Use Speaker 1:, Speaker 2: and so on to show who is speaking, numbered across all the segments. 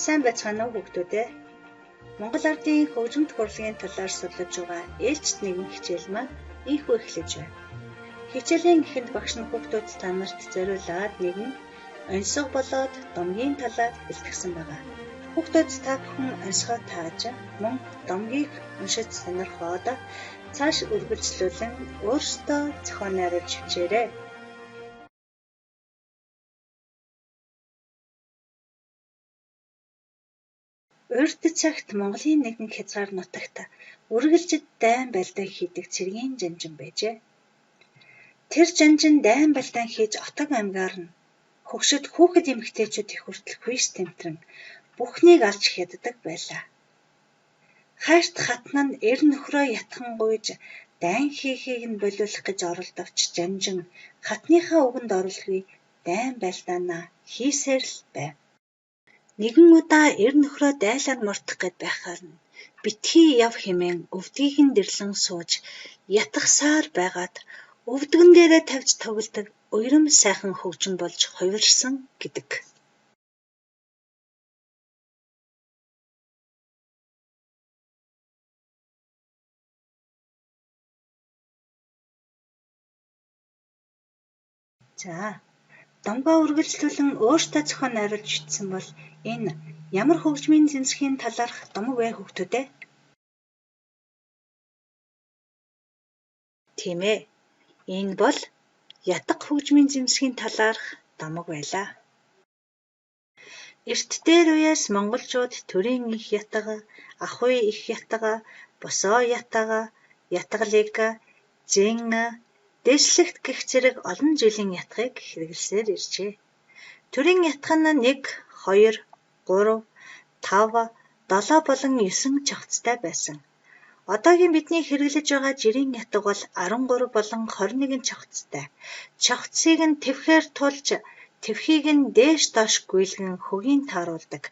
Speaker 1: Сайн байцгаана уу хүүхдүүд ээ. Монгол Ардын хөгжимд хурлын талаар сурлаж байгаа ээлжит нэгэн хичээл маань ийхүү эхлэж байна. Хичээлийн эхэнд багш нь хүүхдүүд та нарт зориулаад нэгэн оньсго болоод домгийн талаар бэлтгэсэн байгаа. Хүүхдүүд та бүхэн оньсгоо тааж мөн домгийг уншиж сонирхоод цааш үргэлжлүүлэн өөрсдөө зохион найруулж хичээрэй. Урьд цагт Монголын нэгэн хязгаар нутагт үргэлжид дайн байлдаан хийдэг цэргийн жанжин байжээ. Тэр жанжин дайн байлдаан хийж отог аймгаар нь хөгшөд хүүхэд эмэгтэйчүүд их хүртэл хүйс тэмтрэн бүхнийг алж хяддаг байлаа. Хайрт хатна нь эр нөхрөө ятхан гуйж дайн хийхийг нь болиулах гэж оролдовч жанжин хатныхаа үгэнд оруулгүй дайн байлдаанаа хийсээр л байв. Нэгэн удаа эр нөхрөө дайлаар мортох гэд байхаар нь битгий яв хэмээн өвдгийг нь дэрлэн сууж ятгахсаар байгаад өвдгөн дээрээ тавьж тоглодог уйрам сайхан хөгжим болж хувирсан гэдэг. За, домгоо үргэлжлүүлэн өөртөө зохион найруулж бичсэн бол энэ ямар хөгжмийн зэмсгийн талаарх домог вэ хүүхдүүд ээ? Тийм ээ. Энэ бол ятга хөгжмийн зэмсгийн талаарх домог байлаа. Эрт дээр үеэс монголчууд төрийн их ятга, ахуй их ятга, босоо ятга, ятгалыг зэн дэслэгт гэх зэрэг олон жилийн ятгыг хэрэглэсээр иржээ. Төрийн ятга нь 1, 2, 3, 5, 7 болон 9 чавцтай байсан. Одоогийн бидний хэрэглэж байгаа жирийн ятга бол 13 болон 21 чавцтай. Чавцыг нь тэвхээр тулж, тэвхийг нь дээш доош гүйлгэн хөгийн тааруулдаг.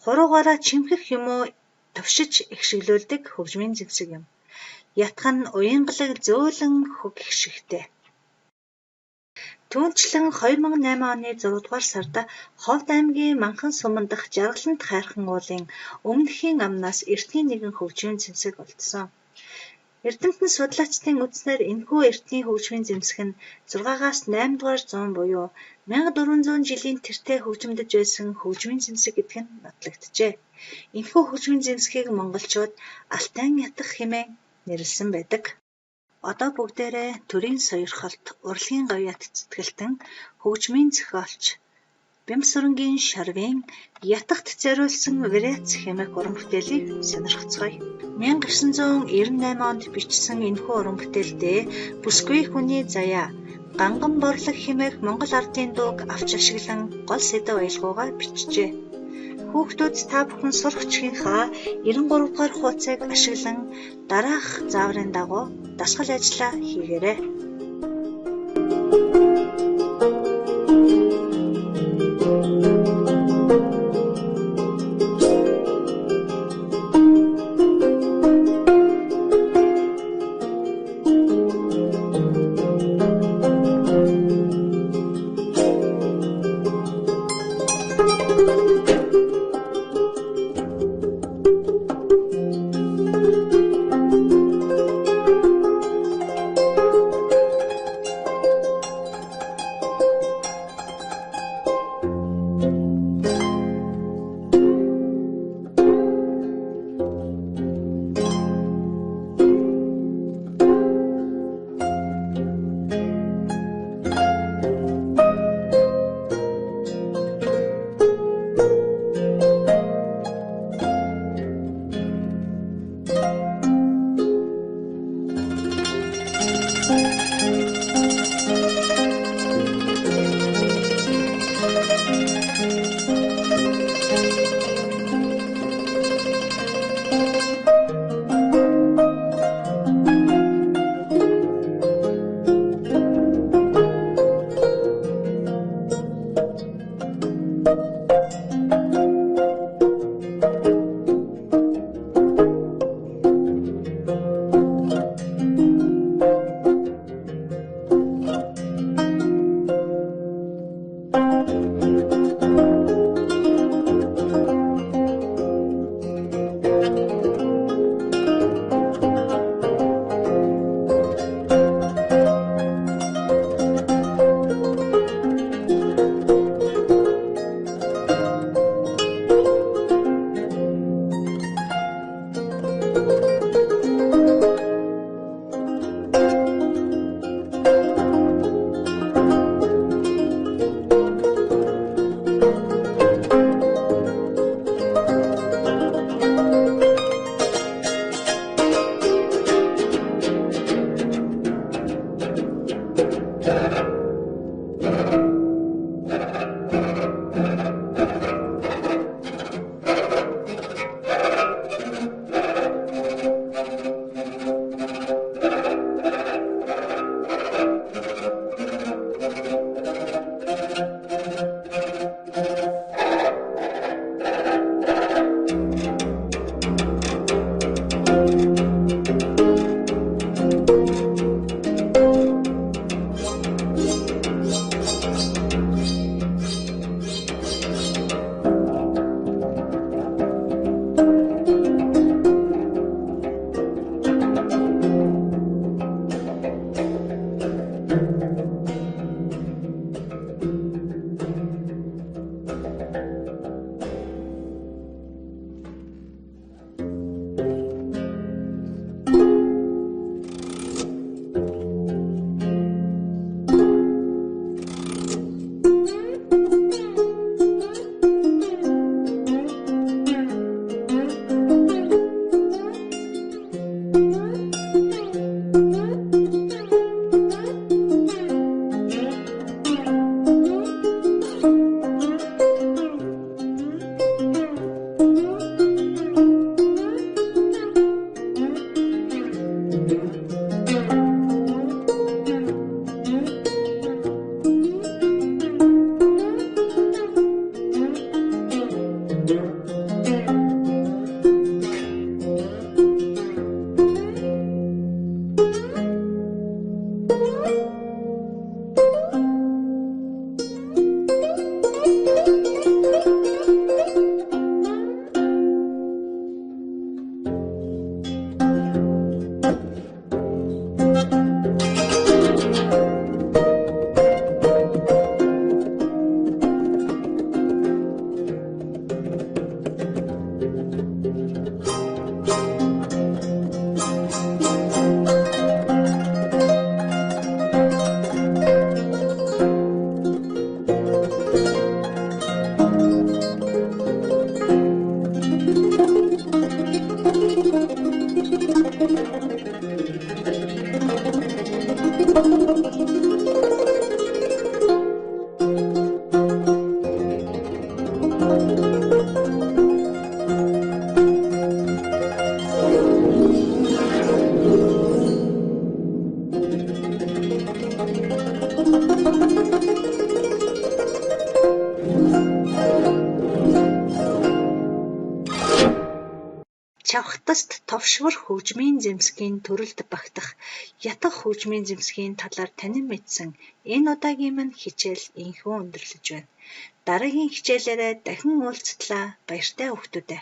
Speaker 1: Хуруугаараа чимхэх юм уу төвшиж ихшиглүүлдэг хөгжмийн зэмсэг юм. Ятга нь уянгалаг зөөлөн хөг ихшигтэй. Түүнчлэн 2008 оны 6 дугаар сард Ховд аймгийн Манхан суман дахь Жаргалант хайрхан уулын өмнөхийн амнаас эртний нэгэн хөгжмийн зэмсэг олдсон. Эрдэмтэн судлаачдын үзснээр энэхүү эртний хөгжмийн зэмсэг нь 6-аас 8 дугаар зуун буюу 1400 жилийн тэртээ хөгжимдөж байсан хөгжмийн зэмсэг гэдэг нь нотлогджээ. Энэхүү хөгжмийн зэмсгийг монголчууд Алтай ятга хэмээн нэрлсэн байдаг. Одоо бүгдээрээ төрийн сойрхолт, урлагийн говьяат цэцгэлтэн, хөгжмийн зохиолч Бямсүрэнгийн Шарвын ятгахт зориулсан вариац хэмээх уран бүтээлийг сонирхцгаая. 1998 онд бичсэн энэхүү уран бүтээлдээ бүсгүй хүний заяа, ганган борлог хэмээх Монгол ардын дууг авч ашиглан гол сэдэв аялгаугаа бичжээ. Хүүхдүүд та бүхэн сурагчийнхаа 93 дугаар хуудсыг ашиглан дараах зааврын дагуу дасгал ажиллаа хийгээрэй. Чавхтаст товшвор хөгжмийн зэмсгийн төрөлд багтах ятга хөгжмийн зэмсгийн талаар танин мэдсэн энэ удаагийн маань хичээл инхүү өндөрлөж байна. Дараагийн хичээлээрээ дахин уулзтлаа баяртай хүүхдүүдээ.